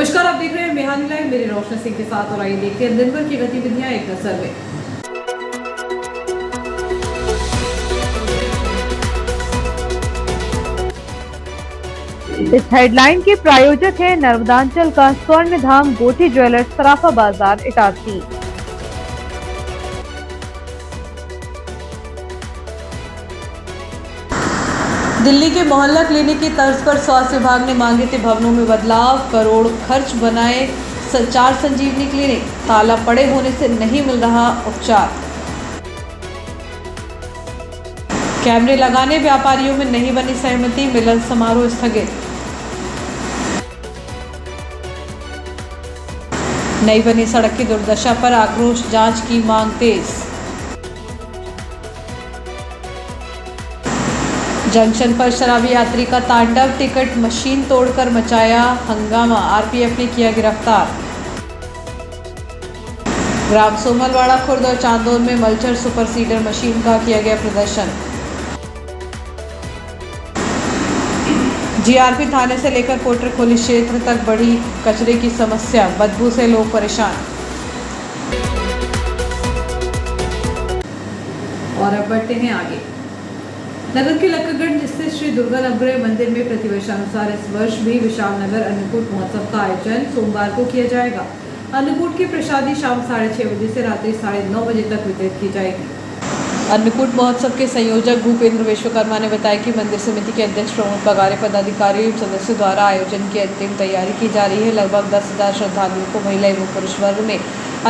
नमस्कार, आप देख रहे हैं मेहानी लाइव। मेरे रोशनी सिंह के साथ और आइए देखते हैं दिन भर की गतिविधियां एक नजर में। इस हेडलाइन के प्रायोजक है नर्मदांचल का स्वर्ण धाम गोठी ज्वेलर्स, सराफा बाजार, इटारसी। दिल्ली के मोहल्ला क्लिनिक की तर्ज पर स्वास्थ्य विभाग ने मांगे थे भवनों में बदलाव, करोड़ खर्च बनाए संचार संजीवनी क्लिनिक, ताला पड़े होने से नहीं मिल रहा उपचार। कैमरे लगाने व्यापारियों में नहीं बनी सहमति, मिलन समारोह स्थगित। नई बनी सड़क की दुर्दशा पर आक्रोश, जांच की मांग तेज। जंक्शन पर शराबी यात्री का तांडव, टिकट मशीन तोड़कर मचाया हंगामा, आरपीएफ ने किया गिरफ्तार। ग्राम सोमलवाड़ा, खुर्द और चांदौर में मल्चर सुपर सीडर मशीन का किया गया प्रदर्शन। जीआरपी थाने से लेकर कोटर खोली क्षेत्र तक बढ़ी कचरे की समस्या, बदबू से लोग परेशान। और अब बढ़ते हैं आगे। नगर के लक्कड़गंज स्थित श्री दुर्गा नवग्रह मंदिर में प्रतिवर्षानुसार इस वर्ष भी विशाल नगर अन्नकूट महोत्सव का आयोजन सोमवार को किया जाएगा। अन्नकूट की प्रसादी शाम 6:30 बजे से रात्रि 9:30 बजे तक वितरित की जाएगी। अन्नकूट महोत्सव के संयोजक भूपेंद्र विश्वकर्मा ने बताया कि मंदिर समिति के अध्यक्ष, प्रमुख पगारे पदाधिकारियों एवं सदस्यों द्वारा आयोजन की अंतिम तैयारी की जा रही है। लगभग 10,000 श्रद्धालुओं को महिला एवं पुरुष वर्ग में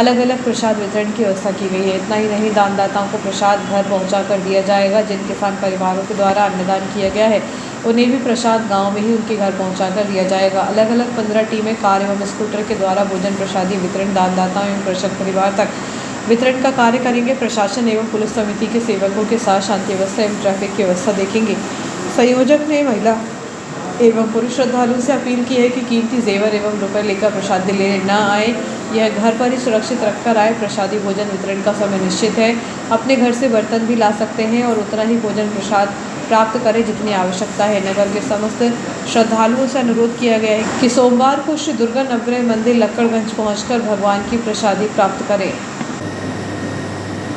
अलग अलग प्रसाद वितरण की व्यवस्था की गई है। इतना ही नहीं, दानदाताओं को प्रसाद घर पहुंचा कर दिया जाएगा। जिन किसान परिवारों के द्वारा अन्नदान किया गया है उन्हें भी प्रसाद गांव में ही उनके घर पहुंचा कर दिया जाएगा। अलग अलग 15 टीमें कार एवं स्कूटर के द्वारा भोजन प्रसादी वितरण दानदाताओं एवं कृषक परिवार तक वितरण का कार्य करेंगे। प्रशासन एवं पुलिस समिति के सेवकों के साथ शांति व्यवस्था एवं ट्रैफिक की व्यवस्था देखेंगे। संयोजक ने महिला एवं पुरुष श्रद्धालुओं से अपील की है कि कीमती जेवर एवं रुपए लेकर प्रसाद लेने न आए, यह घर पर ही सुरक्षित रखकर आए। प्रसादी भोजन वितरण का समय निश्चित है। अपने घर से बर्तन भी ला सकते हैं और उतना ही भोजन प्रसाद प्राप्त करें जितनी आवश्यकता है। नगर के समस्त श्रद्धालुओं से अनुरोध किया गया है कि सोमवार को श्री दुर्गा नवग्रह मंदिर लक्कड़गंज पहुंचकर भगवान की प्रसादी प्राप्त करें।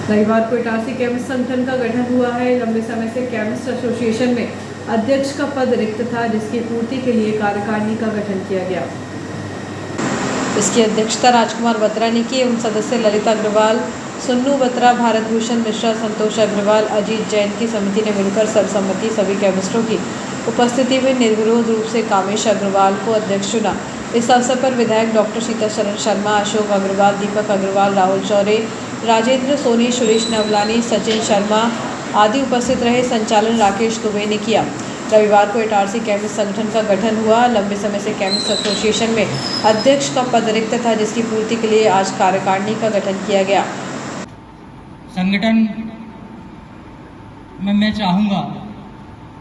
रविवार को इटारसी केमिस्ट संगठन का गठन हुआ है। लंबे समय से केमिस्ट एसोसिएशन में अध्यक्ष का पद रिक्त था, जिसकी पूर्ति के लिए कार्यकारिणी का गठन किया गया। इसकी अध्यक्षता राजकुमार बत्रा ने की एवं सदस्य ललिता अग्रवाल, सुन्नू बत्रा, भारत भूषण मिश्रा, संतोष अग्रवाल, अजीत जैन की समिति ने मिलकर सर्वसम्मति सभी केमिस्टों की उपस्थिति में निर्विरोध रूप से कामेश अग्रवाल को अध्यक्ष चुना। इस अवसर पर विधायक डॉक्टर सीताशरण शर्मा, अशोक अग्रवाल, दीपक अग्रवाल, राहुल चौरे, राजेंद्र सोनी, सुरेश नवलानी, सचिन शर्मा आदि उपस्थित रहे। संचालन राकेश दुबे ने किया। रविवार को इटारसी केमिस्ट संगठन का गठन हुआ। लंबे समय से केमिस्ट एसोसिएशन में अध्यक्ष का पद रिक्त था, जिसकी पूर्ति के लिए आज कार्यकारिणी का गठन किया गया। संगठन में मैं चाहूँगा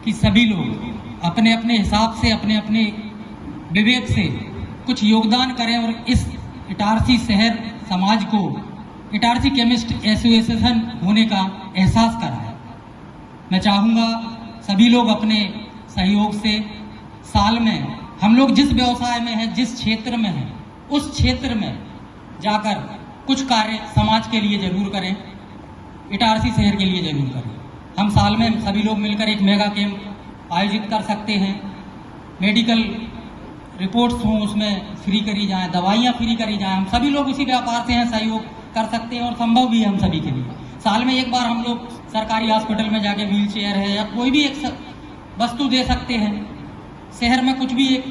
कि सभी लोग अपने अपने हिसाब से, अपने अपने विवेक से कुछ योगदान करें और इस इटारसी शहर समाज को इटारसी केमिस्ट एसोसिएशन होने का एहसास कराएं। मैं चाहूँगा सभी लोग अपने सहयोग से साल में हम लोग जिस व्यवसाय में हैं, जिस क्षेत्र में हैं, उस क्षेत्र में जाकर कुछ कार्य समाज के लिए जरूर करें, इटारसी शहर के लिए जरूर करें। हम साल में सभी लोग मिलकर एक मेगा कैंप आयोजित कर सकते हैं। मेडिकल रिपोर्ट्स हों उसमें फ्री करी जाएं, दवाइयाँ फ्री करी जाएं। हम सभी लोग इसी व्यापार से हैं, सहयोग कर सकते हैं और संभव भी है हम सभी के लिए। साल में एक बार हम लोग सरकारी हॉस्पिटल में जाके व्हील चेयर है या कोई भी एक वस्तु दे सकते हैं। शहर में कुछ भी एक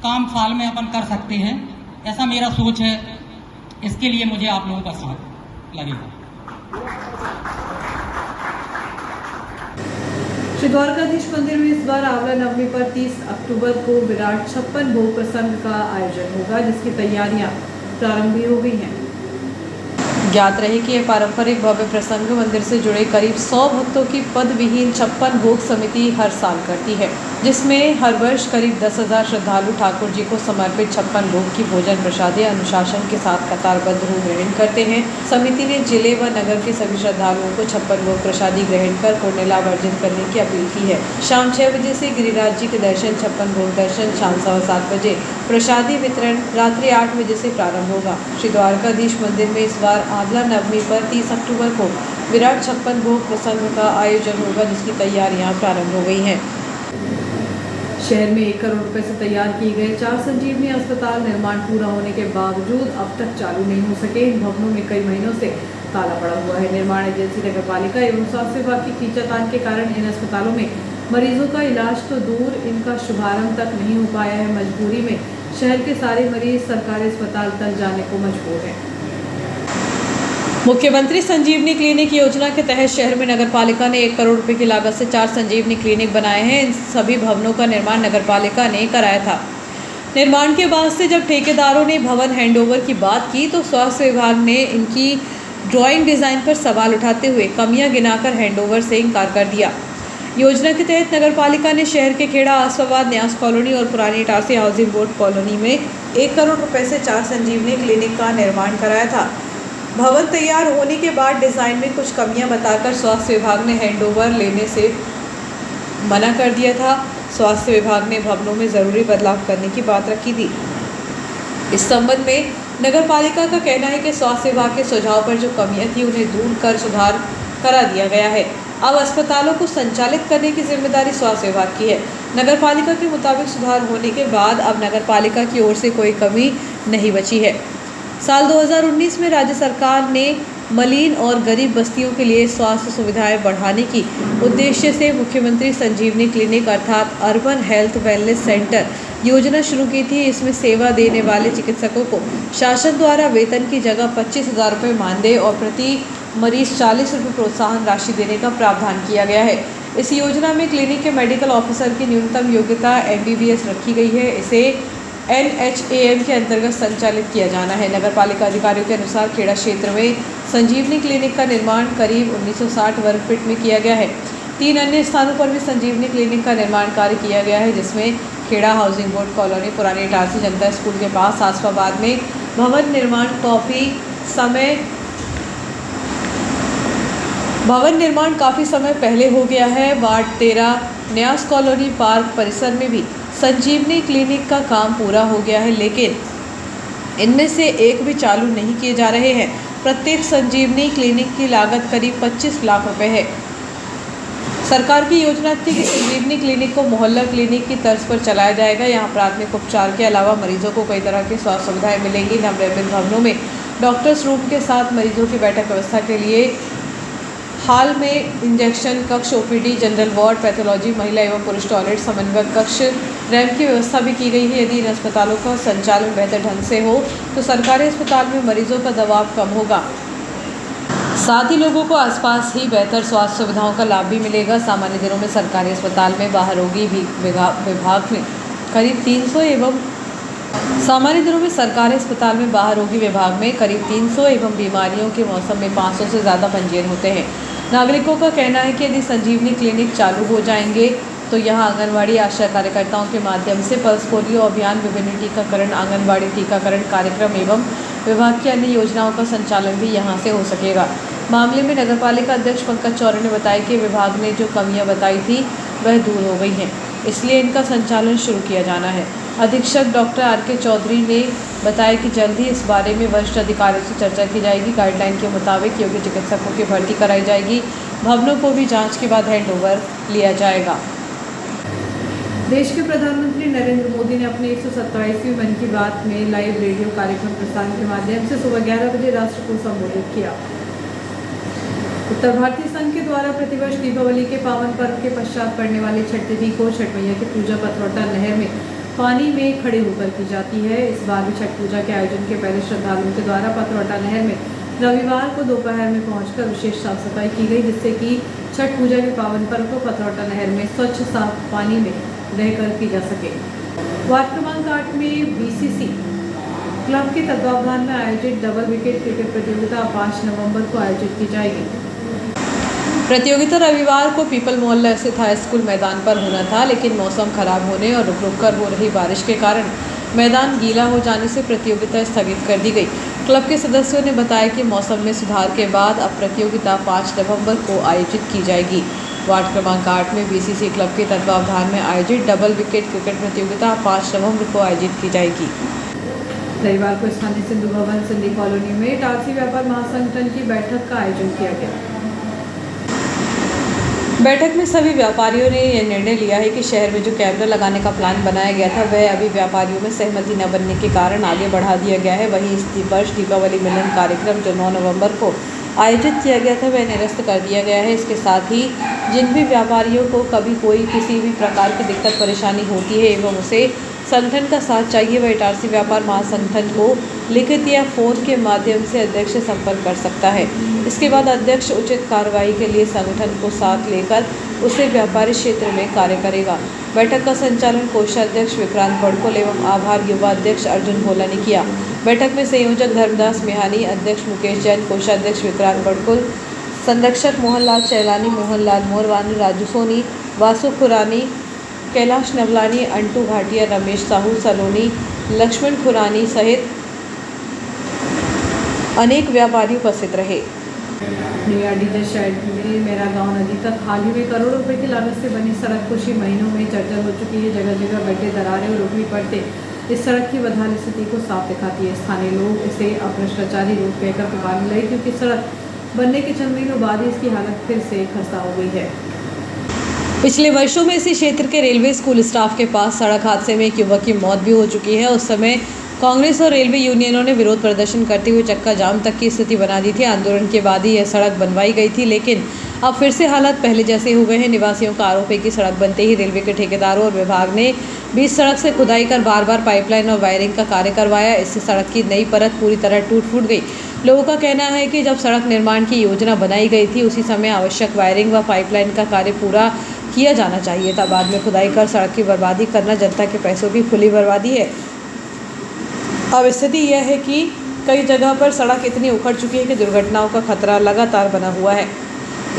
काम साल में अपन कर सकते हैं, ऐसा मेरा सोच है। इसके लिए मुझे आप लोगों का साथ लगेगा। श्री द्वारकाधीश मंदिर में इस बार आंवला नवमी पर 30 अक्टूबर को विराट 56 भोग प्रसंग का आयोजन होगा, जिसकी तैयारियां प्रारंभ भी हो गई हैं। ज्ञात रहे कि यह पारंपरिक भव्य प्रसंग मंदिर से जुड़े करीब 100 भक्तों की पद विहीन 56 भोग समिति हर साल करती है। जिसमें हर वर्ष करीब 10,000 श्रद्धालु ठाकुर जी को समर्पित 56 भोग की भोजन प्रसादी अनुशासन के साथ कतारबद्ध रूप ग्रहण करते हैं। समिति ने जिले व नगर के सभी श्रद्धालुओं को 56 भोग प्रसादी ग्रहण कर पुण्य लाभ अर्जित करने की अपील की है। शाम 6 बजे से गिरिराज जी के दर्शन, 56 भोग दर्शन, शाम 7:15 बजे प्रसादी वितरण, रात्रि 8 बजे से प्रारंभ होगा। श्री द्वारकाधीश मंदिर में इस बार आंवला नवमी पर 30 अक्टूबर को विराट 56 भोग प्रसंग का आयोजन होगा, जिसकी तैयारियां प्रारंभ हो गई हैं। शहर में 1 करोड़ रुपए से तैयार किए गए 4 संजीवनी अस्पताल निर्माण पूरा होने के बावजूद अब तक चालू नहीं हो सके। इन भवनों में कई महीनों से ताला पड़ा हुआ है। निर्माण एजेंसी, नगरपालिका एवं स्वास्थ्य विभाग की खींचातान के कारण इन अस्पतालों में मरीजों का इलाज तो दूर, इनका शुभारंभ तक नहीं हो पाया है। मजबूरी में शहर के सारे मरीज सरकारी अस्पताल तक जाने को मजबूर हैं। मुख्यमंत्री संजीवनी क्लिनिक योजना के तहत शहर में नगरपालिका ने 1 करोड़ रुपए की लागत से 4 संजीवनी क्लिनिक बनाए हैं। इन सभी भवनों का निर्माण नगरपालिका ने कराया था। निर्माण के बाद से जब ठेकेदारों ने भवन हैंडओवर की बात की तो स्वास्थ्य विभाग ने इनकी ड्राइंग डिज़ाइन पर सवाल उठाते हुए कमियां गिनाकर हैंडओवर से इनकार कर दिया। योजना के तहत नगरपालिका ने शहर के खेड़ा, आसफाबाद, न्यास कॉलोनी और पुरानी इटारसी हाउसिंग बोर्ड कॉलोनी में 1 करोड़ रुपए से 4 संजीवनी क्लिनिक का निर्माण कराया था। भवन तैयार होने के बाद डिज़ाइन में कुछ कमियां बताकर स्वास्थ्य विभाग ने हैंडओवर लेने से मना कर दिया था। स्वास्थ्य विभाग ने भवनों में ज़रूरी बदलाव करने की बात रखी थी। इस संबंध में नगरपालिका का कहना है कि स्वास्थ्य विभाग के सुझाव पर जो कमियां थी उन्हें दूर कर सुधार करा दिया गया है। अब अस्पतालों को संचालित करने की जिम्मेदारी स्वास्थ्य विभाग की है। नगरपालिका के मुताबिक सुधार होने के बाद अब नगरपालिका की ओर से कोई कमी नहीं बची है। साल 2019 में राज्य सरकार ने मलिन और गरीब बस्तियों के लिए स्वास्थ्य सुविधाएं बढ़ाने की उद्देश्य से मुख्यमंत्री संजीवनी क्लिनिक अर्थात अर्बन हेल्थ वेलनेस सेंटर योजना शुरू की थी। इसमें सेवा देने वाले चिकित्सकों को शासन द्वारा वेतन की जगह 25,000 रुपये मानदेय और प्रति मरीज 40 रुपये प्रोत्साहन राशि देने का प्रावधान किया गया है। इस योजना में क्लिनिक के मेडिकल ऑफिसर की न्यूनतम योग्यता MBBS रखी गई है। इसे NHAM के अंतर्गत संचालित किया जाना है। नगरपालिका अधिकारियों के अनुसार खेड़ा क्षेत्र में संजीवनी क्लिनिक का निर्माण करीब 1960 वर्ग फीट में किया गया है। 3 अन्य स्थानों पर भी संजीवनी क्लिनिक का निर्माण कार्य किया गया है, जिसमें खेड़ा हाउसिंग बोर्ड कॉलोनी, पुरानी इटारसी जनता स्कूल के पास, आसफाबाद में भवन निर्माण काफ़ी समय पहले हो गया है। वार्ड 13 न्यास कॉलोनी पार्क परिसर में भी संजीवनी क्लिनिक का काम पूरा हो गया है, लेकिन इनमें से एक भी चालू नहीं किए जा रहे हैं। प्रत्येक संजीवनी क्लिनिक की लागत करीब 25 लाख रुपए है। सरकार की योजना थी कि संजीवनी क्लिनिक को मोहल्ला क्लिनिक की तर्ज पर चलाया जाएगा। यहाँ प्राथमिक उपचार के अलावा मरीजों को कई तरह की स्वास्थ्य सुविधाएं मिलेंगी। नवनिर्मित भवनों में डॉक्टर्स रूम के साथ मरीजों की बैठक व्यवस्था के लिए हाल में इंजेक्शन कक्ष, OPD, जनरल वार्ड, पैथोलॉजी, महिला एवं पुरुष टॉयलेट, समन्वय कक्ष, रैंप की व्यवस्था भी की गई है। यदि इन अस्पतालों का संचालन बेहतर ढंग से हो तो सरकारी अस्पताल में मरीजों का दबाव कम होगा, साथ ही लोगों को आसपास ही बेहतर स्वास्थ्य सुविधाओं का लाभ भी मिलेगा। सामान्य दिनों में सरकारी अस्पताल में बाहर रोगी विभाग में करीब 300 एवं बीमारियों के मौसम में 500 से ज़्यादा पंजीयन होते हैं। नागरिकों का कहना है कि यदि संजीवनी क्लिनिक चालू हो जाएंगे तो यहां आंगनवाड़ी आशा कार्यकर्ताओं के माध्यम से पल्स पोलियो अभियान, विभिन्न टीकाकरण, आंगनवाड़ी टीकाकरण कार्यक्रम एवं विभाग की अन्य योजनाओं का संचालन भी यहां से हो सकेगा। मामले में नगरपालिका अध्यक्ष पंकज चौरे ने बताया कि विभाग ने जो कमियां बताई थी वह दूर हो गई हैं, इसलिए इनका संचालन शुरू किया जाना है। अधीक्षक डॉक्टर RK चौधरी ने बताया कि जल्द ही इस बारे में वरिष्ठ अधिकारियों से चर्चा की जाएगी। गाइडलाइन के मुताबिक योग्य चिकित्सकों की भर्ती कराई जाएगी। भवनों को भी जांच के बाद हैंडओवर लिया जाएगा। देश के प्रधानमंत्री नरेंद्र मोदी ने अपने 127वीं मन की बात में लाइव रेडियो कार्यक्रम प्रसारण के माध्यम से सुबह 11 बजे राष्ट्र को संबोधित किया। उत्तर भारतीय संघ के द्वारा प्रतिवर्ष दीपावली के पावन पर्व के पश्चात पड़ने वाली छठ तिथि को छठ मैया की पूजा पथरौटा नहर में पानी में खड़े होकर की जाती है। इस बार भी छठ पूजा के आयोजन के पहले श्रद्धालुओं के द्वारा पथरौटा नहर में रविवार को दोपहर में पहुंचकर विशेष साफ सफाई की गई, जिससे कि छठ पूजा के पावन पर्व को पथरौटा नहर में स्वच्छ साफ पानी में रहकर की जा सके। वार्ड क्रमांक 8 में BCC क्लब के तत्वावधान में आयोजित डबल विकेट क्रिकेट प्रतियोगिता 5 नवंबर को आयोजित की जाएगी। प्रतियोगिता रविवार को पीपल मोहल्ला स्थित हाई स्कूल मैदान पर होना था, लेकिन मौसम खराब होने और रुक रुक कर हो रही बारिश के कारण मैदान गीला हो जाने से प्रतियोगिता स्थगित कर दी गई। क्लब के सदस्यों ने बताया कि मौसम में सुधार के बाद अब प्रतियोगिता 5 नवंबर को आयोजित की जाएगी। वार्ड क्रमांक 8 में बीसीसी क्लब के तत्वावधान में आयोजित डबल विकेट क्रिकेट प्रतियोगिता 5 नवंबर को आयोजित की जाएगी। रविवार को स्थानीय सिंधु भवन सिंधी कॉलोनी में इटारसी व्यापार महासंगठन की बैठक का आयोजन किया गया। बैठक में सभी व्यापारियों ने यह निर्णय लिया है कि शहर में जो कैमरा लगाने का प्लान बनाया गया था वह अभी व्यापारियों में सहमति न बनने के कारण आगे बढ़ा दिया गया है। वहीं इस वर्ष दीपावली मिलन कार्यक्रम जो 9 नवंबर को आयोजित किया गया था वह निरस्त कर दिया गया है। इसके साथ ही जिन भी व्यापारियों को कभी कोई किसी भी प्रकार की दिक्कत परेशानी होती है एवं उसे संगठन का साथ चाहिए वह इटारसी व्यापार महासंगठन को लिखित या फ़ोन के माध्यम से अध्यक्ष से संपर्क कर सकता है। इसके बाद अध्यक्ष उचित कार्रवाई के लिए संगठन को साथ लेकर उसे व्यापारिक क्षेत्र में कार्य करेगा। बैठक का संचालन कोषाध्यक्ष विक्रांत बड़कुल एवं आभार युवा अध्यक्ष अर्जुन भोला ने किया। बैठक में संयोजक धर्मदास मेहानी, अध्यक्ष मुकेश जैन, कोषाध्यक्ष विक्रांत बड़कुल, संरक्षक मोहनलाल चैलानी, मोहनलाल मोरवानी, राजू सोनी, वासु खुरानी, कैलाश नवलानी, अंटू भाटिया, रमेश साहू सलोनी, लक्ष्मण खुरानी सहित अनेक व्यापारी उपस्थित रहे। नया डीजे शेड में मेरा गांव नदी तक हाल ही में करोड़ों रुपए की लागत से बनी सड़क कुछ ही महीनों में जर्जर हो चुकी है। जगह जगह गड्ढे, दरारें और रुपये पड़ते इस सड़क की बदहाल स्थिति को साफ दिखाती है। स्थानीय लोग इसे भ्रष्टाचारी रूप कहकर पुकारने लगे क्योंकि सड़क बनने के चंद महीनों बाद ही इसकी हालत फिर से खस्ता हो गई है। पिछले वर्षों में इसी क्षेत्र के रेलवे स्कूल स्टाफ के पास सड़क हादसे में एक युवक की मौत भी हो चुकी है। उस समय कांग्रेस और रेलवे यूनियनों ने विरोध प्रदर्शन करते हुए चक्का जाम तक की स्थिति बना दी थी। आंदोलन के बाद ही यह सड़क बनवाई गई थी, लेकिन अब फिर से हालात पहले जैसे हो गए हैं। निवासियों का आरोप है कि सड़क बनते ही रेलवे के ठेकेदारों और विभाग ने बीच सड़क से खुदाई कर बार बार पाइपलाइन और वायरिंग का कार्य करवाया। इससे सड़क की नई परत पूरी तरह टूट फूट गई। लोगों का कहना है कि जब सड़क निर्माण की योजना बनाई गई थी उसी समय आवश्यक वायरिंग व पाइपलाइन का कार्य पूरा किया जाना चाहिए था। बाद में खुदाई कर सड़क की बर्बादी करना जनता के पैसों की खुली बर्बादी है। अब स्थिति यह है कि कई जगह पर सड़क इतनी उखड़ चुकी है कि दुर्घटनाओं का खतरा लगातार बना हुआ है।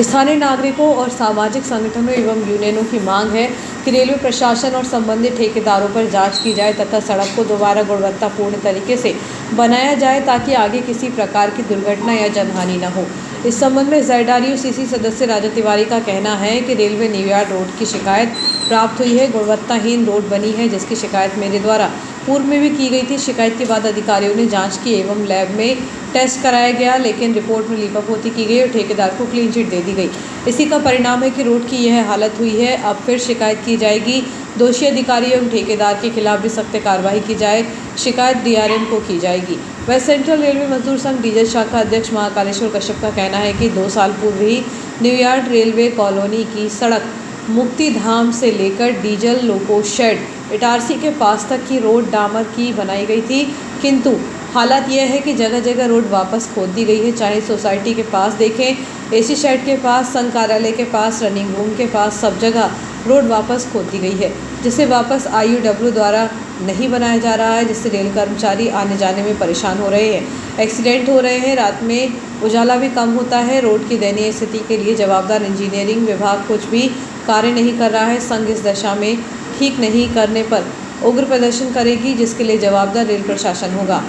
स्थानीय नागरिकों और सामाजिक संगठनों एवं यूनियनों की मांग है कि रेलवे प्रशासन और संबंधित ठेकेदारों पर जांच की जाए तथा सड़क को दोबारा गुणवत्तापूर्ण तरीके से बनाया जाए ताकि आगे किसी प्रकार की दुर्घटना या जनहानि न हो। इस संबंध में ZRUCC सदस्य राजा तिवारी का कहना है कि रेलवे न्यूयार्ड रोड की शिकायत प्राप्त हुई है। गुणवत्ताहीन रोड बनी है जिसकी शिकायत मेरे द्वारा पूर्व में भी की गई थी। शिकायत के बाद अधिकारियों ने जांच की एवं लैब में टेस्ट कराया गया, लेकिन रिपोर्ट में लीपापोती की गई और ठेकेदार को क्लीन चिट दे दी गई। इसी का परिणाम है कि रोड की यह हालत हुई है। अब फिर शिकायत की जाएगी। दोषी अधिकारी एवं ठेकेदार के खिलाफ भी सख्त कार्रवाई की जाए। शिकायत DRM को की जाएगी। वह सेंट्रल रेलवे मजदूर संघ डीजल शाखा अध्यक्ष महाकालेश्वर कश्यप का कहना है कि 2 साल पूर्व ही न्यूयार्ड रेलवे कॉलोनी की सड़क मुक्ति धाम से लेकर डीजल लोको शेड इटारसी के पास तक की रोड डामर की बनाई गई थी, किंतु हालात यह है कि जगह जगह रोड वापस खोद दी गई है। चाहे सोसाइटी के पास देखें, AC शेड के पास, संघ कार्यालय के पास, रनिंग रूम के पास, सब जगह रोड वापस खोद दी गई है, जिसे वापस IUW द्वारा नहीं बनाया जा रहा है, जिससे रेल कर्मचारी आने जाने में परेशान हो रहे हैं। एक्सीडेंट हो रहे हैं, रात में उजाला भी कम होता है। रोड की दयनीय स्थिति के लिए जवाबदार इंजीनियरिंग विभाग कुछ भी कार्य नहीं कर रहा है। संघ इस दशा में ठीक नहीं करने पर उग्र प्रदर्शन करेगी, जिसके लिए जवाबदार रेल प्रशासन होगा।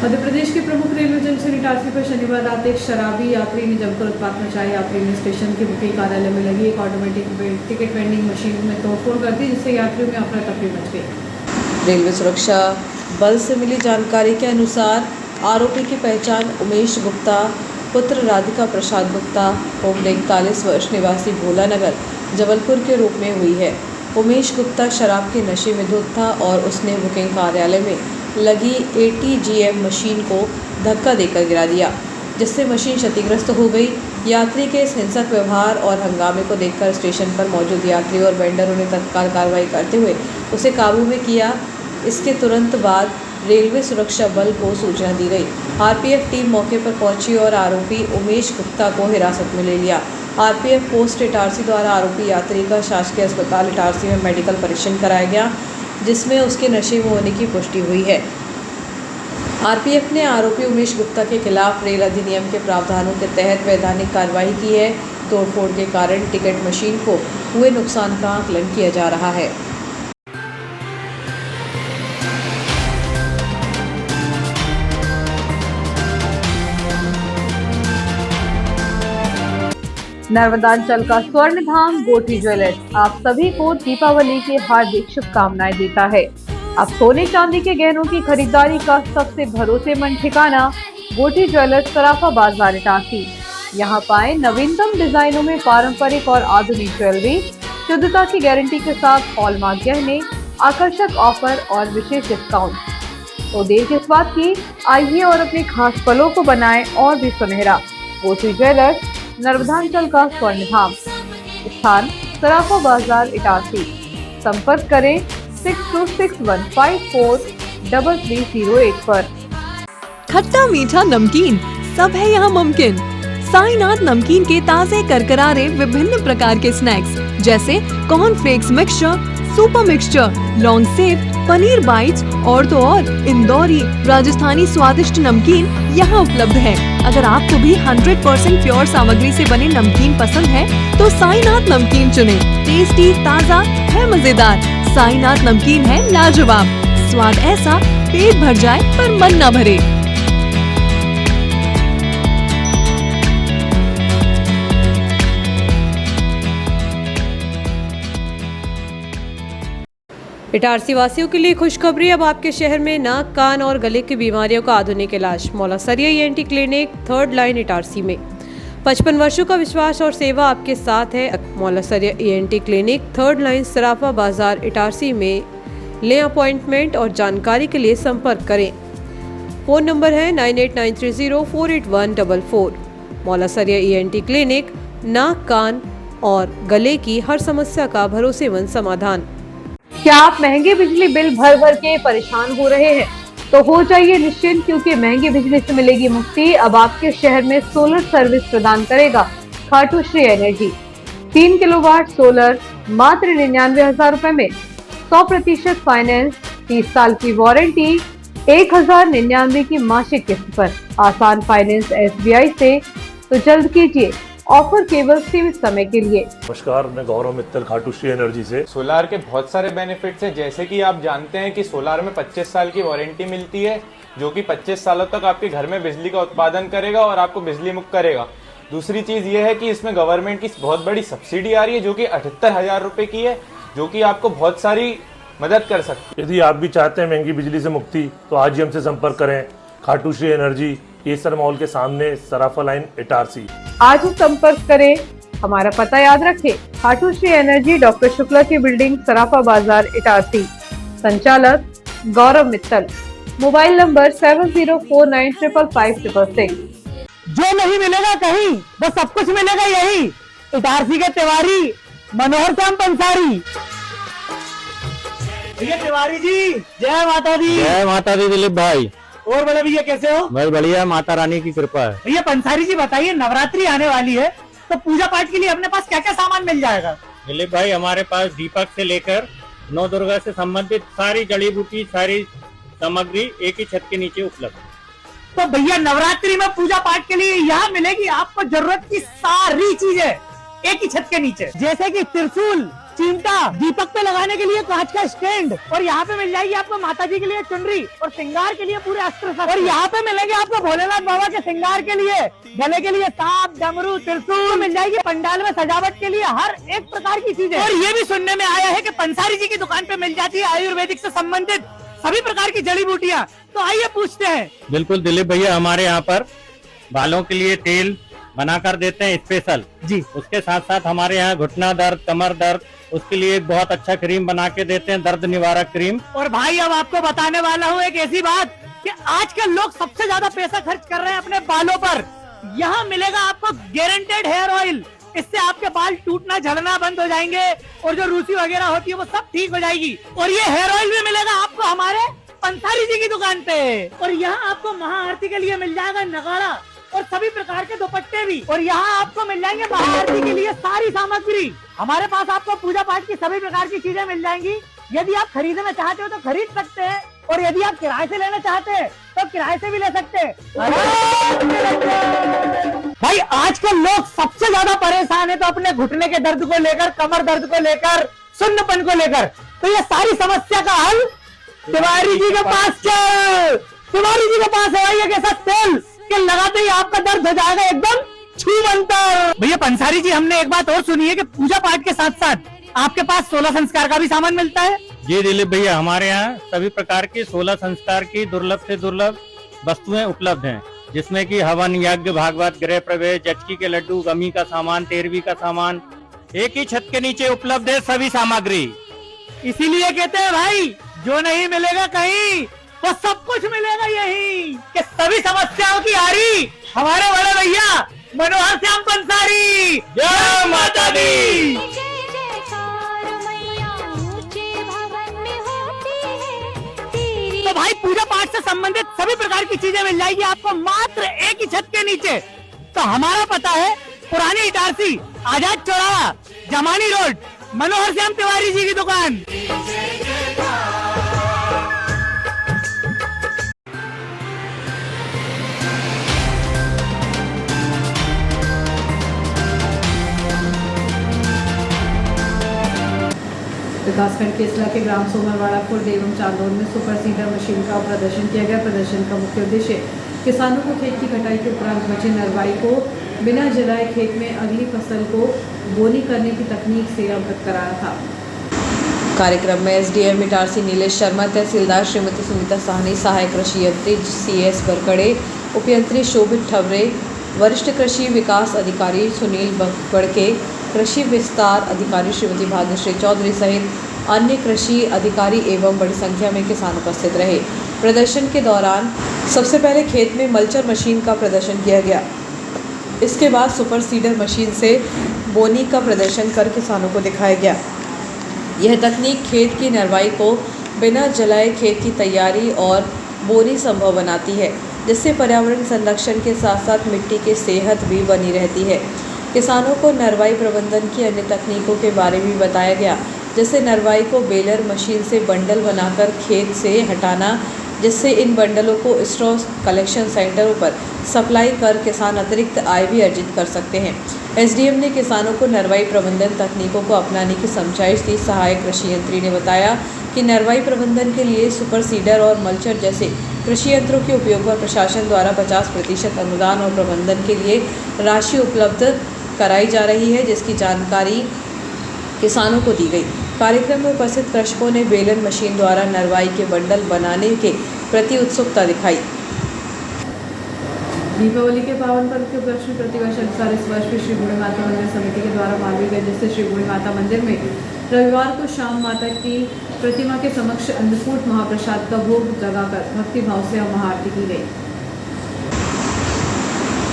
मध्य प्रदेश के प्रमुख रेलवे जंक्शन इटारसी पर शनिवार रात एक शराबी यात्री ने जमकर उत्पात मचाया। यात्री ने स्टेशन के बुकिंग कार्यालय में लगी एक ऑटोमेटिक टिकट वेंडिंग मशीन में तोड़फोड़ कर दी, जिससे यात्रियों में अफरा तफरी मच गई। रेलवे सुरक्षा बल से मिली जानकारी के अनुसार आरोपी की पहचान उमेश गुप्ता पुत्र राधिका प्रसाद गुप्ता उम्र 41 वर्ष निवासी भोला नगर जबलपुर के रूप में हुई है। उमेश गुप्ता शराब के नशे में धुत था और उसने बुकिंग कार्यालय में लगी ATGM मशीन को धक्का देकर गिरा दिया, जिससे मशीन क्षतिग्रस्त हो गई। यात्री के इस हिंसक व्यवहार और हंगामे को देखकर स्टेशन पर मौजूद यात्री और वेंडरों ने तत्काल कार्रवाई करते हुए उसे काबू में किया। इसके तुरंत बाद रेलवे सुरक्षा बल को सूचना दी गई। RPF टीम मौके पर पहुंची और आरोपी उमेश गुप्ता को हिरासत में ले लिया। RPF पोस्ट इटारसी द्वारा आरोपी यात्री का शासकीय अस्पताल इटारसी में मेडिकल परीक्षण कराया गया, जिसमें उसके नशे में होने की पुष्टि हुई है। आरपीएफ ने आरोपी उमेश गुप्ता के खिलाफ रेल अधिनियम के प्रावधानों के तहत वैधानिक कार्रवाई की है। तोड़फोड़ के कारण टिकट मशीन को हुए नुकसान का आकलन किया जा रहा है। नर्मदांचल का स्वर्ण धाम गोठी ज्वेलर्स आप सभी को दीपावली की हार्दिक शुभकामनाएं देता है। अब सोने चांदी के गहनों की खरीदारी का सबसे भरोसेमंद ठिकाना गोठी ज्वेलर्स सराफा बाजार इटारसी। यहाँ पाएं नवीनतम डिजाइनों में पारंपरिक और आधुनिक ज्वेलरी, शुद्धता की गारंटी के साथ हॉलमार्क गहने, आकर्षक ऑफर और विशेष डिस्काउंट। तो देर किस बात की, आइए और अपने खास पलों को बनाएं और भी सुनहरा। गोठी ज्वेलर्स नर्मदांचल का स्वर्ण धाम, स्थान सराफा बाजार इटारसी। संपर्क करें 6261543308 पर। खट्टा मीठा नमकीन सब है यहाँ मुमकिन। साईनाथ नमकीन के ताजे करकरारे विभिन्न प्रकार के स्नैक्स जैसे cornflakes mixture, super mixture, long save, paneer bytes और तो और इंदौरी राजस्थानी स्वादिष्ट नमकीन यहाँ उपलब्ध है। अगर आपको भी 100% प्योर सामग्री से बने नमकीन पसंद है तो साईनाथ नमकीन चुनें। टेस्टी, ताज़ा है, मजेदार। साईनाथ नमकीन है लाजवाब। स्वाद ऐसा पेट भर जाए पर मन न भरे। इटारसी वासियों के लिए खुशखबरी, अब आपके शहर में नाक, कान और गले की बीमारियों का आधुनिक इलाज। Maulasaria ENT clinic, 3rd line Itarsi में 55 वर्षों का विश्वास और सेवा आपके साथ है। मौलासरिया ईएनटी क्लिनिक, 3rd लाइन सराफा बाजार इटारसी में लें अपॉइंटमेंट और जानकारी के लिए संपर्क करें। फ़ोन नंबर है 9893048144। मौलासरिया ईएनटी क्लिनिक, नाक, कान और गले की हर समस्या का भरोसेमंद समाधान। क्या आप महंगे बिजली बिल भर भर के परेशान हो रहे हैं? तो हो जाइए निश्चिंत, क्योंकि महंगी बिजली से मिलेगी मुक्ति। अब आपके शहर में सोलर सर्विस प्रदान करेगा Khatu Shri energy. 3 kilowatt solar मात्र 99,000 रुपए में, 100% फाइनेंस, 30 साल की वारंटी, 1099 की मासिक किस्त पर, आसान फाइनेंस SBI से। तो जल्द कीजिए, ऑफर केवल सीमित समय के लिए। नमस्कार, मैं गौरव मित्तल खाटू श्री एनर्जी से। सोलार के बहुत सारे बेनिफिट्स हैं, जैसे कि आप जानते हैं कि सोलार में 25 साल की वारंटी मिलती है, जो कि 25 सालों तक आपके घर में बिजली का उत्पादन करेगा और आपको बिजली मुक्त करेगा। दूसरी चीज़ ये है कि इसमें गवर्नमेंट की बहुत बड़ी सब्सिडी आ रही है, जो कि 78,000 रुपये की है, जो कि आपको बहुत सारी मदद कर सकती है। यदि आप भी चाहते हैं महंगी बिजली से मुक्ति, तो आज ही हमसे संपर्क करें। खाटू श्री एनर्जी, केसर मॉल के सामने, सराफा लाइन इटारसी। आज ही संपर्क करें। हमारा पता याद रखें, खाटू श्री एनर्जी, डॉक्टर शुक्ला की बिल्डिंग, सराफा बाजार इटारसी। संचालक गौरव मित्तल। Mobile number 7049555666। जो नहीं मिलेगा कहीं, वो सब कुछ मिलेगा यही। इटारसी के तिवारी मनोहर श्याम पंसारी। भैया तिवारी जी, जय माता दी। जय माता दी दिलीप भाई। और बड़े भैया कैसे हो? भाई बढ़िया, माता रानी की कृपा है। भैया पंसारी जी बताइए, नवरात्रि आने वाली है तो पूजा पाठ के लिए अपने पास क्या क्या सामान मिल जाएगा? दिलीप भाई, हमारे पास दीपक से लेकर नौ दुर्गा से संबंधित सारी जड़ी बूटी, सारी सामग्री एक ही छत के नीचे उपलब्ध। तो भैया नवरात्रि में पूजा पाठ के लिए यहाँ मिलेगी आपको जरूरत की सारी चीजें एक ही छत के नीचे, जैसे कि त्रिशूल, चिमटा, दीपक पे लगाने के लिए कांच का स्टैंड, और यहाँ पे मिल जाएगी आपको माता जी के लिए चुनरी और श्रृंगार के लिए पूरे अस्त्र शस्त्र। और यहाँ पे मिलेंगे आपको भोलेनाथ बाबा के श्रृंगार के लिए, गले के लिए सांप, डमरू, त्रिशूल मिल जाएगी। पंडाल में सजावट के लिए हर एक प्रकार की चीजें। और ये भी सुनने में आया है कि पंसारी जी की दुकान पे मिल जाती है आयुर्वेदिक से संबंधित सभी प्रकार की जड़ी बूटियाँ। तो आइए पूछते हैं। बिल्कुल दिलीप भैया, हमारे यहाँ पर बालों के लिए तेल बनाकर देते हैं स्पेशल जी। उसके साथ साथ हमारे यहाँ घुटना दर्द, कमर दर्द, उसके लिए एक बहुत अच्छा क्रीम बना के देते हैं, दर्द निवारक क्रीम। और भाई अब आपको बताने वाला हूँ एक ऐसी बात कि आजकल लोग सबसे ज्यादा पैसा खर्च कर रहे हैं अपने बालों पर। यहाँ मिलेगा आपको गारंटेड हेयर ऑयल, इससे आपके बाल टूटना, झड़ना बंद हो जाएंगे और जो रूसी वगैरह होती है वो सब ठीक हो जाएगी। और ये हेयर ऑयल भी मिलेगा आपको हमारे पंसारी जी की दुकान पे। और यहाँ आपको महाआरती के लिए मिल जाएगा नगाड़ा और सभी प्रकार के दुपट्टे भी। और यहाँ आपको मिल जाएंगे महाआरती के लिए सारी सामग्री। हमारे पास आपको पूजा पाठ की सभी प्रकार की चीजें मिल जाएंगी। यदि आप खरीदना चाहते हो तो खरीद सकते हैं और यदि आप किराए से लेना चाहते हैं तो किराए से भी ले सकते हैं। भाई आजकल लोग सबसे ज्यादा परेशान है तो अपने घुटने के दर्द को लेकर, कमर दर्द को लेकर, सुन्नपन को लेकर, तो ये सारी समस्या का हल तिवारी जी के पास चल। तिवारी जी के पास है एक ऐसा तेल कि लगाते ही आपका दर्द हो जाएगा एकदम छूमंतर। भैया पंसारी जी, हमने एक बात और सुनी है कि पूजा पाठ के साथ साथ आपके पास 16 संस्कार का भी सामान मिलता है। जी दिलीप भैया, हमारे यहाँ सभी प्रकार की 16 संस्कार की दुर्लभ से दुर्लभ वस्तुएं उपलब्ध हैं, जिसमें कि हवन, यज्ञ, भागवत, गृह प्रवेश, जचकी के लड्डू, गमी का सामान, 13वीं का सामान, एक ही छत के नीचे उपलब्ध है सभी सामग्री। इसीलिए कहते हैं भाई, जो नहीं मिलेगा कहीं वो सब कुछ मिलेगा यहीं। कि सभी समस्याओं की हारी हमारे बड़े भैया मनोहर श्याम पंसारी। जय माता दी। तो भाई पूजा पाठ से संबंधित सभी प्रकार की चीजें मिल जाएगी आपको मात्र एक ही छत के नीचे। तो हमारा पता है पुरानी इटारसी, आजाद चौराहा, जमानी रोड, मनोहर श्याम तिवारी जी की दुकान। विकासखंड केसला के ग्राम सोमरवाड़ा खुर्द एवं चांदौर में सुपर सीडर मशीन का प्रदर्शन किया गया। प्रदर्शन का मुख्य उद्देश्य किसानों को खेत की कटाई के उपरांत बचे नरवाई को बिना जलाए खेत में अगली फसल को बोनी करने की तकनीक से अवगत कराना था। कार्यक्रम में एसडीएम इटारसी नीलेश शर्मा, तहसीलदार श्रीमती सुनीता साहनी, सहायक कृषि यंत्री CS बरकड़े, उपयंत्री शोभित ठवरे, वरिष्ठ कृषि विकास अधिकारी सुनील बड़के, कृषि विस्तार अधिकारी श्रीमती भाग्यश्री चौधरी सहित अन्य कृषि अधिकारी एवं बड़ी संख्या में किसान उपस्थित रहे। प्रदर्शन के दौरान सबसे पहले खेत में मल्चर मशीन का प्रदर्शन किया गया। इसके बाद सुपर सीडर मशीन से बोनी का प्रदर्शन कर किसानों को दिखाया गया। यह तकनीक खेत की नरवाई को बिना जलाए खेत की तैयारी और बोनी संभव बनाती है, जिससे पर्यावरण संरक्षण के साथ साथ मिट्टी की सेहत भी बनी रहती है। किसानों को नरवाई प्रबंधन की अन्य तकनीकों के बारे में बताया गया, जैसे नरवाई को बेलर मशीन से बंडल बनाकर खेत से हटाना, जिससे इन बंडलों को स्ट्रॉ कलेक्शन सेंटरों पर सप्लाई कर किसान अतिरिक्त आय भी अर्जित कर सकते हैं। एसडीएम ने किसानों को नरवाई प्रबंधन तकनीकों को अपनाने की समझाइश दी। सहायक कृषि यंत्री ने बताया कि नरवाई प्रबंधन के लिए सुपर सीडर और मल्चर जैसे कृषि यंत्रों के उपयोग पर प्रशासन द्वारा 50% अनुदान और प्रबंधन के लिए राशि उपलब्ध कराई जा रही है, जिसकी जानकारी किसानों को दी गई। कार्यक्रम में उपस्थित कृषकों ने बेलन मशीन द्वारा नरवाई के बंडल बनाने के प्रति उत्सुकता दिखाई। दीपावली के पावन पर्व के उपलक्ष्य में प्रतिवर्ष अनुसार इस वर्ष भी श्री बूढ़ी माता मंदिर समिति के द्वारा मालवीगंज स्थित श्री बूढ़ी माता मंदिर में रविवार को शाम माता की प्रतिमा के समक्ष अन्नकूट महाप्रसाद का भोग लगाकर भक्ति भाव से महाआरती की गई।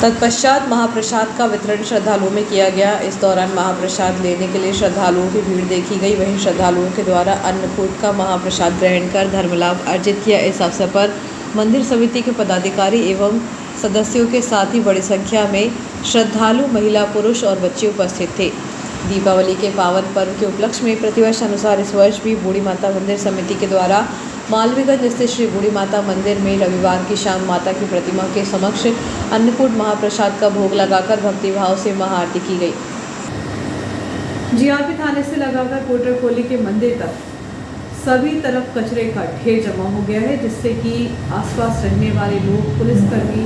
तत्पश्चात महाप्रसाद का वितरण श्रद्धालुओं में किया गया। इस दौरान महाप्रसाद लेने के लिए श्रद्धालुओं की भीड़ देखी गई। वहीं श्रद्धालुओं के द्वारा अन्नकूट का महाप्रसाद ग्रहण कर धर्मलाभ अर्जित किया। इस अवसर पर मंदिर समिति के पदाधिकारी एवं सदस्यों के साथ ही बड़ी संख्या में श्रद्धालु महिला, पुरुष और बच्चे उपस्थित थे। दीपावली के पावन पर्व के उपलक्ष्य में प्रतिवर्ष अनुसार इस वर्ष भी बूढ़ी माता मंदिर समिति के द्वारा मालवीगंज स्थित श्री बूढ़ी माता मंदिर में रविवार की शाम माता की प्रतिमा के समक्ष अन्नकूट महाप्रसाद का भोग लगाकर भक्तिभाव से महाआरती की गई। जीआरपी थाने से लगाकर कोटरकोली के मंदिर तक सभी तरफ कचरे का ढेर जमा हो गया है, जिससे कि आसपास रहने वाले लोग, पुलिसकर्मी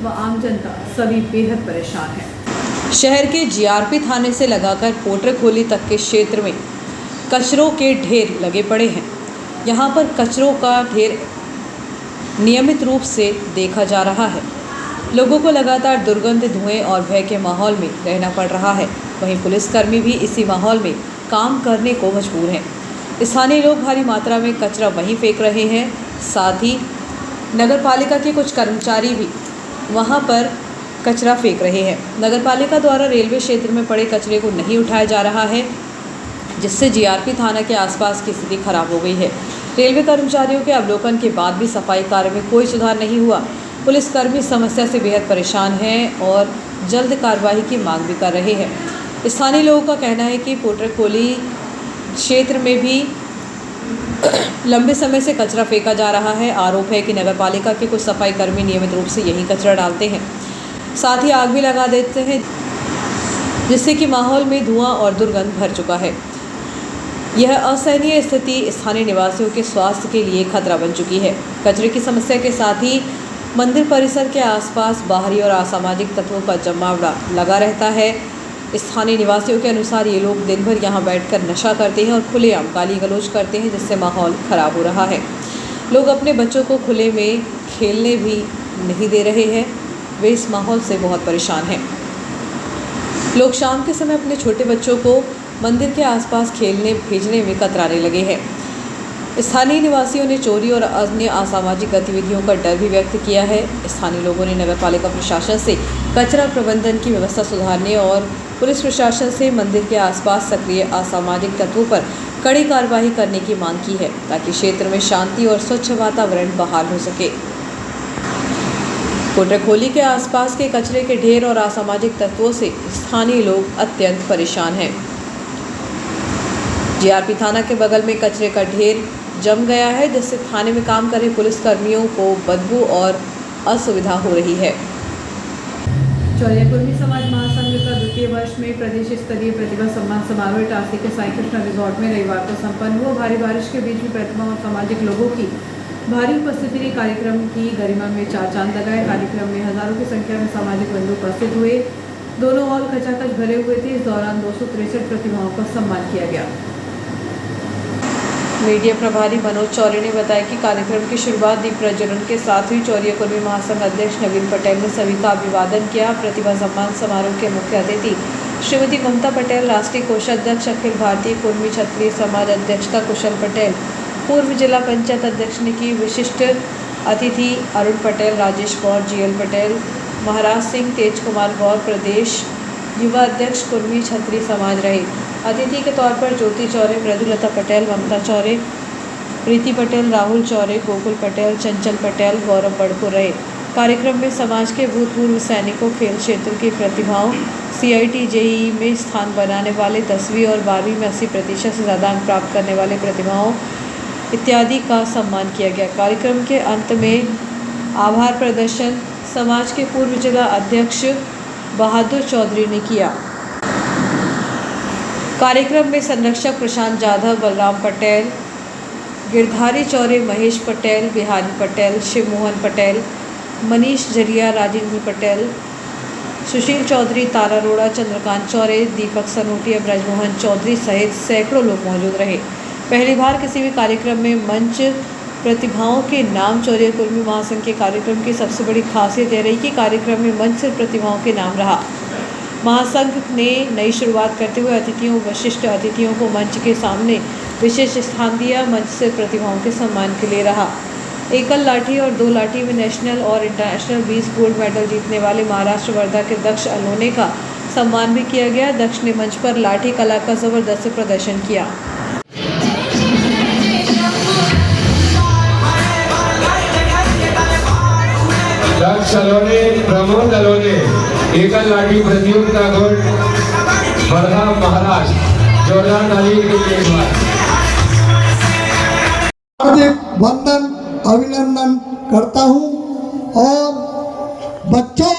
व आम जनता सभी बेहद परेशान हैं। शहर के जीआरपी थाने से लगाकर कोटरकोली तक के क्षेत्र में कचरों के ढेर लगे पड़े हैं। यहाँ पर कचरों का ढेर नियमित रूप से देखा जा रहा है। लोगों को लगातार दुर्गंध, धुएं और भय के माहौल में रहना पड़ रहा है। वहीं पुलिसकर्मी भी इसी माहौल में काम करने को मजबूर हैं। स्थानीय लोग भारी मात्रा में कचरा वहीं फेंक रहे हैं। साथ ही नगरपालिका के कुछ कर्मचारी भी वहां पर कचरा फेंक रहे हैं। नगरपालिका द्वारा रेलवे क्षेत्र में पड़े कचरे को नहीं उठाया जा रहा है, जिससे जीआरपी थाना के आसपास की स्थिति खराब हो गई है। रेलवे कर्मचारियों के अवलोकन के बाद भी सफाई कार्य में कोई सुधार नहीं हुआ। पुलिसकर्मी समस्या से बेहद परेशान हैं और जल्द कार्रवाई की मांग भी कर रहे हैं। स्थानीय लोगों का कहना है कि कोटरकोली क्षेत्र में भी लंबे समय से कचरा फेंका जा रहा है। आरोप है कि नगरपालिका के कुछ सफाई कर्मी नियमित रूप से यही कचरा डालते हैं, साथ ही आग भी लगा देते हैं, जिससे कि माहौल में धुआं और दुर्गंध भर चुका है। यह असहनीय स्थिति स्थानीय निवासियों के स्वास्थ्य के लिए खतरा बन चुकी है। कचरे की समस्या के साथ ही मंदिर परिसर के आसपास बाहरी और असामाजिक तत्वों का जमावड़ा लगा रहता है। स्थानीय निवासियों के अनुसार ये लोग दिन भर यहाँ बैठकर नशा करते हैं और खुलेआम गाली गलौज करते हैं, जिससे माहौल खराब हो रहा है। लोग अपने बच्चों को खुले में खेलने भी नहीं दे रहे हैं। वे इस माहौल से बहुत परेशान हैं। लोग शाम के समय अपने छोटे बच्चों को मंदिर के आसपास खेलने भेजने में कतराने लगे हैं। स्थानीय निवासियों ने चोरी और अन्य असामाजिक गतिविधियों का डर भी व्यक्त किया है। स्थानीय लोगों ने नगरपालिका प्रशासन से कचरा प्रबंधन की व्यवस्था सुधारने और पुलिस प्रशासन से मंदिर के आसपास सक्रिय असामाजिक तत्वों पर कड़ी कार्रवाई करने की मांग की है, ताकि क्षेत्र में शांति और स्वच्छ वातावरण बहाल हो सके। कोटरखोली के आसपास के कचरे के ढेर और असामाजिक तत्वों से स्थानीय लोग अत्यंत परेशान हैं। जीआरपी थाना के बगल में कचरे का ढेर जम गया है, जिससे थाने में काम कर रहे पुलिस कर्मियों को बदबू और असुविधा हो रही है। चौरिया कुर्मी समाज महासंघ का द्वितीय वर्ष में प्रदेश स्तरीय प्रतिभा सम्मान समारोह इटारसी के साई कृष्णा रिजॉर्ट में रविवार को संपन्न हुआ। भारी बारिश के बीच भी प्रतिभा और सामाजिक लोगों की भारी उपस्थिति ने कार्यक्रम की गरिमा में चार चांद लगाए। कार्यक्रम में हजारों की संख्या में सामाजिक बंधु उपस्थित हुए। दोनों हॉल खचाखच भरे हुए थे। इस दौरान 263 प्रतिभाओं का सम्मान किया गया। मीडिया प्रभारी मनोज चौरे ने बताया कि कार्यक्रम की शुरुआत दीप प्रज्वलन के साथ हुई। चौरिया कुर्मी महासंघ अध्यक्ष नवीन पटेल ने सभी का अभिवादन किया। प्रतिभा सम्मान समारोह के मुख्य अतिथि श्रीमती ममता पटेल, राष्ट्रीय कोषाध्यक्ष अखिल भारतीय कुर्मी क्षत्रिय समाज अध्यक्षता कुशल पटेल, पूर्व जिला पंचायत अध्यक्ष ने की। विशिष्ट अतिथि अरुण पटेल, राजेश गौर, जीएल पटेल, महाराज सिंह, तेज कुमार गौर प्रदेश युवा अध्यक्ष कुर्मी क्षत्रिय समाज रहे। अतिथि के तौर पर ज्योति चौरे, मृदुलता पटेल, ममता चौरे, प्रीति पटेल, राहुल चौरे, गोकुल पटेल, चंचल पटेल, गौरव बड़को रहे। कार्यक्रम में समाज के भूतपूर्व सैनिकों, खेल क्षेत्र की प्रतिभाओं, CIT JEE में स्थान बनाने वाले, 10वीं और 12वीं में 80% से ज़्यादा अंक प्राप्त करने वाले प्रतिभाओं इत्यादि का सम्मान किया गया। कार्यक्रम के अंत में आभार प्रदर्शन समाज के पूर्व जिला अध्यक्ष बहादुर चौधरी ने किया। कार्यक्रम में संरक्षक प्रशांत जाधव, बलराम पटेल, गिरधारी चौरे, महेश पटेल, बिहारी पटेल, शिव मोहन पटेल, मनीष जरिया, राजेंद्र पटेल, सुशील चौधरी, तारा रोड़ा, चंद्रकांत चौरे, दीपक सनोटिया, ब्रजमोहन चौधरी सहित सैकड़ों लोग मौजूद रहे। पहली बार किसी भी कार्यक्रम में मंच प्रतिभाओं के नाम चौरिया कुर्मी महासंघ के कार्यक्रम की सबसे बड़ी खासियत यह रही कि कार्यक्रम में मंच से प्रतिभाओं के नाम रहा। महासंघ ने नई शुरुआत करते हुए अतिथियों, वरिष्ठ अतिथियों को मंच के सामने विशेष स्थान दिया। मंच से प्रतिभाओं के सम्मान के लिए रहा। एकल लाठी और 2 लाठी में नेशनल और इंटरनेशनल 20 गोल्ड मेडल जीतने वाले महाराष्ट्र वर्धा के दक्ष अलोने का सम्मान भी किया गया। दक्ष ने मंच पर लाठी कला का जबरदस्त प्रदर्शन किया। दक्ष अलोने, प्रमोद अलोने, एकल लाठी प्रतियोगिता गोल्ड वर्धा महाराष्ट्र। जोरदार ताली के लिए हार्दिक वंदन अभिनंदन करता हूं और बच्चों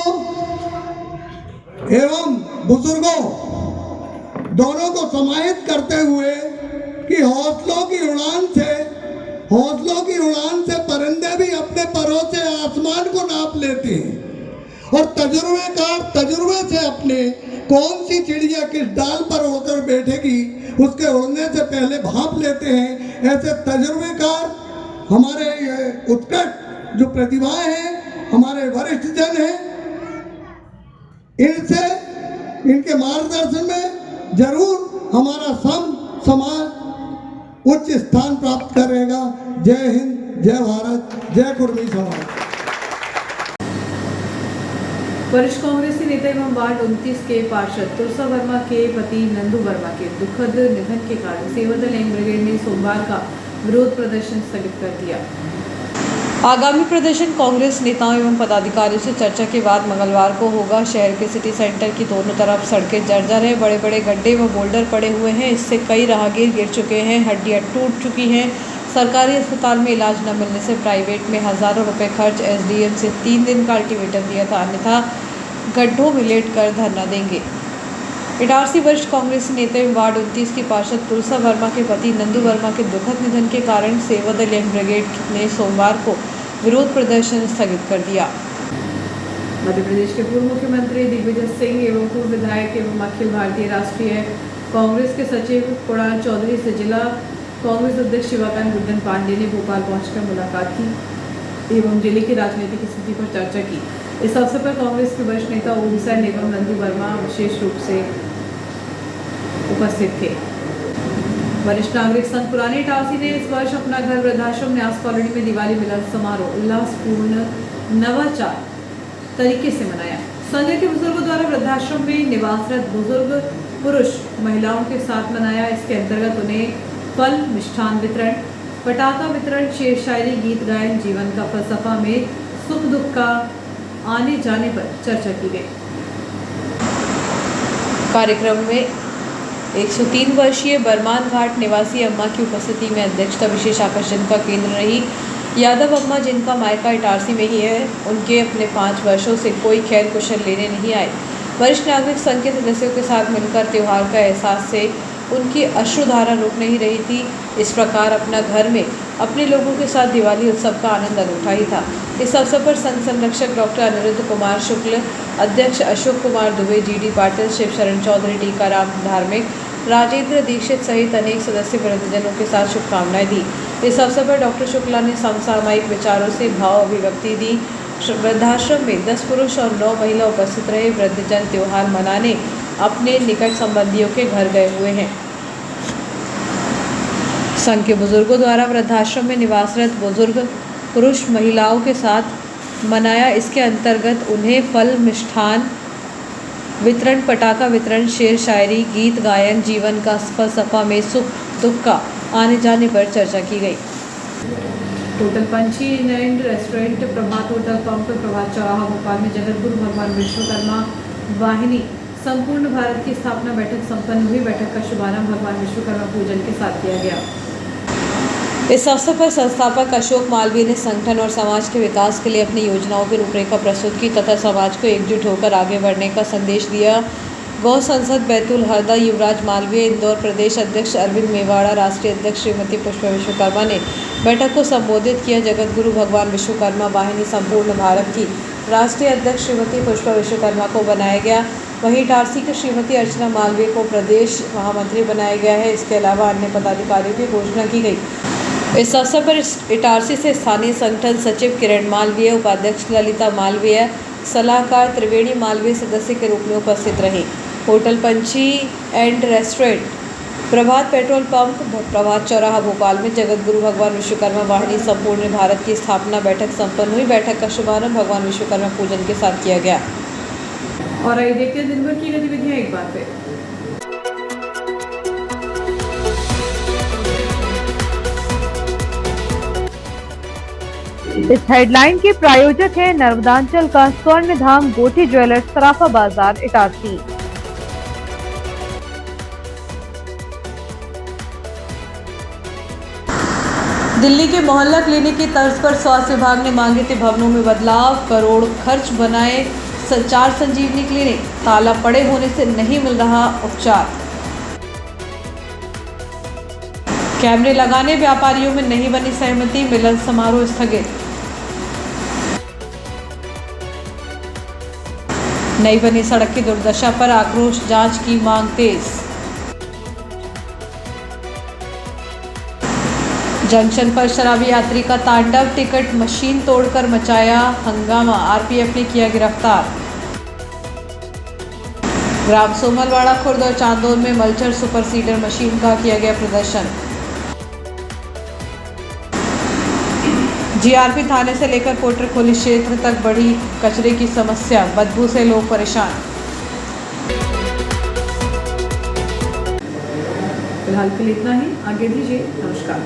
एवं बुजुर्गों दोनों को समाहित करते हुए कि हौसलों की उड़ान से परिंदे भी अपने परों से आसमान को नाप लेते हैं और तजुर्बे से अपने कौन सी चिड़िया किस डाल पर उड़कर बैठेगी उसके उड़ने से पहले भांप लेते हैं। ऐसे तजुर्बेकार हमारे ये उत्कट जो प्रतिभाएं हैं, हमारे वरिष्ठ जन हैं, इनके मार्गदर्शन में जरूर हमारा समाज उच्च स्थान प्राप्त करेगा। जय हिंद, जय भारत, जय कुर्मी समाज। वरिष्ठ कांग्रेसी नेता एवं वार्ड 29 के पार्षद तुलसा वर्मा के पति नंदू वर्मा के दुखद निधन के कारण सेवादल यंग ब्रिगेड ने सोमवार का विरोध प्रदर्शन स्थगित कर दिया। आगामी प्रदर्शन कांग्रेस नेताओं एवं पदाधिकारियों से चर्चा के बाद मंगलवार को होगा। शहर के सिटी सेंटर की दोनों तरफ सड़कें जर्जर हैं, बड़े बड़े गड्ढे व बोल्डर पड़े हुए हैं। इससे कई राहगीर गिर चुके हैं, हड्डियां टूट चुकी हैं। सरकारी अस्पताल में इलाज न मिलने से प्राइवेट में हज़ारों रुपए खर्च। एसडीएम से 3 दिन का अल्टीमेटम दिया था, अन्यथा गड्ढों में लेट कर धरना देंगे। इटारसी वरिष्ठ कांग्रेस नेता एवं वार्ड 29 की पार्षद तुलसा वर्मा के पति नंदू वर्मा के दुखद निधन के कारण सेवादल यंग ब्रिगेड ने सोमवार को विरोध प्रदर्शन स्थगित कर दिया। मध्य प्रदेश के पूर्व मुख्यमंत्री दिग्विजय सिंह एवं पूर्व विधायक एवं अखिल भारतीय राष्ट्रीय कांग्रेस के सचिव कुणाल चौधरी से जिला कांग्रेस अध्यक्ष शिवाकांत गुड्डन पांडे ने भोपाल पहुंचकर मुलाकात की एवं जिले की राजनीतिक स्थिति पर चर्चा की। इस अवसर पर कांग्रेस के वरिष्ठ नेता ओम सैन एवं नंदू वर्मा विशेष रूप से उपस्थित थे। वरिष्ठ नागरिक संघ पुराने इटारसी ने इस वर्ष अपना घर वृद्धाश्रम न्यास कॉलोनी में दिवाली मिलन समारोह उल्लासपूर्ण नवाचार तरीके से मनाया। संघ के बुजुर्गों द्वारा वृद्धाश्रम में निवासरत बुजुर्ग पुरुष महिलाओं के साथ मनाया। इसके अंतर्गत उन्हें फल मिष्ठान वितरण, पटाखा वितरण, शेर शायरी, गीत गायन, जीवन का फलसफा में सुख दुख का आने जाने पर चर्चा की गई। कार्यक्रम में 103 वर्षीय बरमान घाट निवासी अम्मा की उपस्थिति में अध्यक्षता विशेष आकर्षण का केंद्र रही। यादव अम्मा, जिनका मायका इटारसी में ही है, उनके अपने 5 वर्षों से कोई खैर कुशल लेने नहीं आए। वरिष्ठ नागरिक संघ के सदस्यों के साथ मिलकर त्यौहार का एहसास से उनकी अश्रुधारा रुक नहीं रही थी। इस प्रकार अपना घर में अपने लोगों के साथ दिवाली उत्सव का आनंद अनूठा ही था। इस अवसर पर संघ संरक्षक डॉक्टर अनिरुद्ध कुमार शुक्ल, अध्यक्ष अशोक कुमार दुबे, जीडी पाटिल, शिवशरण चौधरी, टीकाराम धार्मिक, राजेंद्र दीक्षित सहित अनेक सदस्य वृद्धजनों के साथ शुभकामनाएं दी। इस अवसर पर डॉक्टर शुक्ला ने समसामयिक विचारों से भाव अभिव्यक्ति दी। वृद्धाश्रम में 10 पुरुष और 9 महिला उपस्थित रहे। वृद्धजन त्योहार मनाने अपने निकट संबंधियों के घर गए हुए हैं। संघ के बुजुर्गों द्वारा वृद्धाश्रम में निवासरत बुजुर्ग पुरुष महिलाओं के साथ मनाया। इसके अंतर्गत उन्हें फल मिष्ठान वितरण, पटाखा वितरण, शेर शायरी, गीत गायन, जीवन का फलसफा में सुख दुख का आने जाने पर चर्चा की गई। Hotel Panchhi inn and restaurant, Prabhat hotel pump, Prabhat चौराहा भोपाल में जगतगुरु भगवान विश्वकर्मा वाहिनी संपूर्ण भारत की स्थापना बैठक संपन्न हुई। बैठक का शुभारंभ भगवान विश्वकर्मा पूजन के साथ किया गया। इस अवसर पर संस्थापक अशोक मालवीय ने संगठन और समाज के विकास के लिए अपनी योजनाओं की रूपरेखा प्रस्तुत की तथा समाज को एकजुट होकर आगे बढ़ने का संदेश दिया। गौ संसद बैतूल हरदा युवराज मालवीय, इंदौर प्रदेश अध्यक्ष अरविंद मेवाड़ा, राष्ट्रीय अध्यक्ष श्रीमती पुष्पा विश्वकर्मा ने बैठक को संबोधित किया। जगतगुरु भगवान विश्वकर्मा वाहिनी संपूर्ण भारत की राष्ट्रीय अध्यक्ष श्रीमती पुष्पा विश्वकर्मा को बनाया गया। वहीं इटारसी की श्रीमती अर्चना मालवीय को प्रदेश महामंत्री बनाया गया है। इसके अलावा अन्य पदाधिकारियों की घोषणा की गई। इस अवसर पर इटारसी से स्थानीय संगठन सचिव किरण मालवीय, उपाध्यक्ष ललिता मालवीय, सलाहकार त्रिवेणी मालवीय सदस्य के रूप में उपस्थित रहे। Hotel Panchhi and restaurant, Prabhat petrol pump, Prabhat चौराहा भोपाल में जगतगुरु भगवान विश्वकर्मा वाहिनी संपूर्ण भारत की स्थापना बैठक संपन्न हुई। बैठक का शुभारंभ भगवान विश्वकर्मा पूजन के साथ किया गया। और आइए देखते हैं दिन भर की गतिविधियां एक बार फिर। इस हेडलाइन के प्रायोजक है नर्मदांचल का स्वर्ण धाम गोठी ज्वेलर्स, सराफा बाजार, इटारसी। दिल्ली के मोहल्ला क्लिनिक की तर्ज पर स्वास्थ्य विभाग ने मांगे थे भवनों में बदलाव, करोड़ खर्च बनाए संचार संजीवनी क्लिनिक, ताला पड़े होने से नहीं मिल रहा उपचार। कैमरे लगाने व्यापारियों में नहीं बनी सहमति, मिलन समारोह स्थगित। नई बनी सड़क की दुर्दशा पर आक्रोश, जांच की मांग तेज। जंक्शन पर शराबी यात्री का तांडव, टिकट मशीन तोड़कर मचाया हंगामा, आरपीएफ ने किया गिरफ्तार। ग्राम सोमलवाड़ा, खुर्द और चांदोद में मल्चर सुपर सीडर मशीन का किया गया प्रदर्शन। जीआरपी थाने से लेकर कोटरखोली क्षेत्र तक बढ़ी कचरे की समस्या, बदबू से लोग परेशान। फिलहाल के लिए इतना ही, आगे दीजिए, नमस्कार।